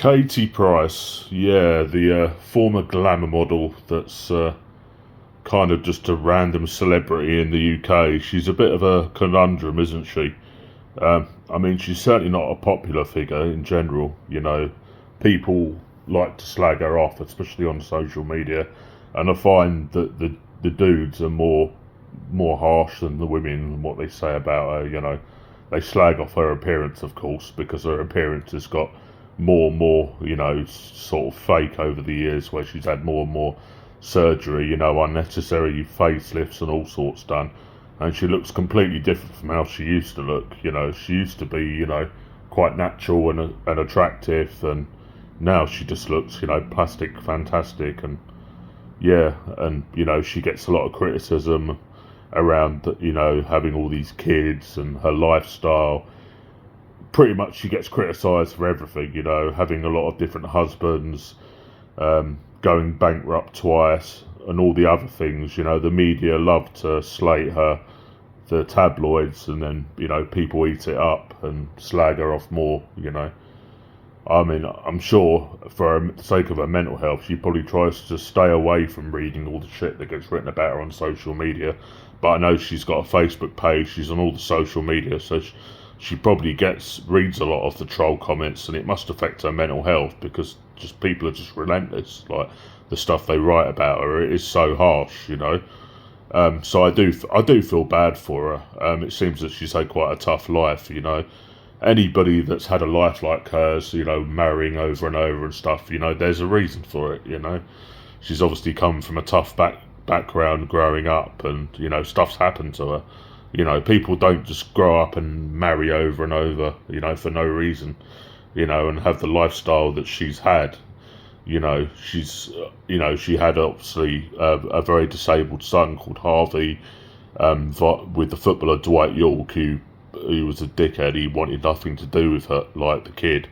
Katie Price, yeah, the former glamour model that's kind of just a random celebrity in the UK. She's a bit of a conundrum, isn't she? I mean, she's certainly not a popular figure in general. You know, people like to slag her off, especially on social media, and I find that the dudes are more harsh than the women and what they say about her. You know, they slag off her appearance, of course, because her appearance has got more and more, you know, sort of fake over the years, where she's had more and more surgery, you know, unnecessary facelifts and all sorts done, and she looks completely different from how she used to look. You know, she used to be, you know, quite natural and attractive, and now she just looks, you know, plastic fantastic. And yeah, and you know, she gets a lot of criticism around, you know, having all these kids and her lifestyle. Pretty much she gets criticised for everything, you know, having a lot of different husbands, going bankrupt twice, and all the other things. You know, the media love to slate her, the tabloids, and then, you know, people eat it up and slag her off more, you know. I mean, I'm sure for the sake of her mental health, she probably tries to stay away from reading all the shit that gets written about her on social media. But I know she's got a Facebook page, she's on all the social media, so she probably reads a lot of the troll comments, and it must affect her mental health, because just people are just relentless. Like, the stuff they write about her, it is so harsh, you know. So I do feel bad for her. It seems that she's had quite a tough life, you know. Anybody that's had a life like hers, you know, marrying over and over and stuff, you know, there's a reason for it, you know. She's obviously come from a tough background growing up, and, you know, stuff's happened to her. You know, people don't just grow up and marry over and over, you know, for no reason, you know, and have the lifestyle that she's had. You know, you know, she had obviously a very disabled son called Harvey, with the footballer Dwight York, who was a dickhead. He wanted nothing to do with her, like the kid.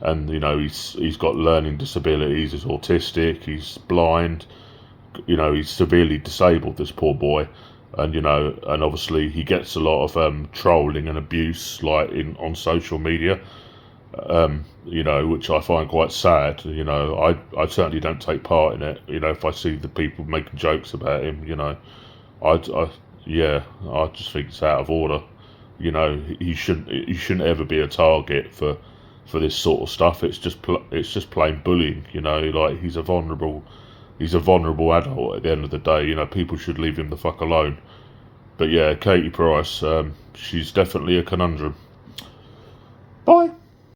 And, you know, he's got learning disabilities, he's autistic, he's blind, you know, he's severely disabled, this poor boy. And, you know, and obviously he gets a lot of trolling and abuse, like, on social media, you know, which I find quite sad. You know, I certainly don't take part in it. You know, if I see the people making jokes about him, you know, yeah, I just think it's out of order. You know, he shouldn't ever be a target for this sort of stuff. It's just plain bullying. You know, like, he's a vulnerable adult at the end of the day. You know, people should leave him the fuck alone. But yeah, Katie Price, she's definitely a conundrum. Bye.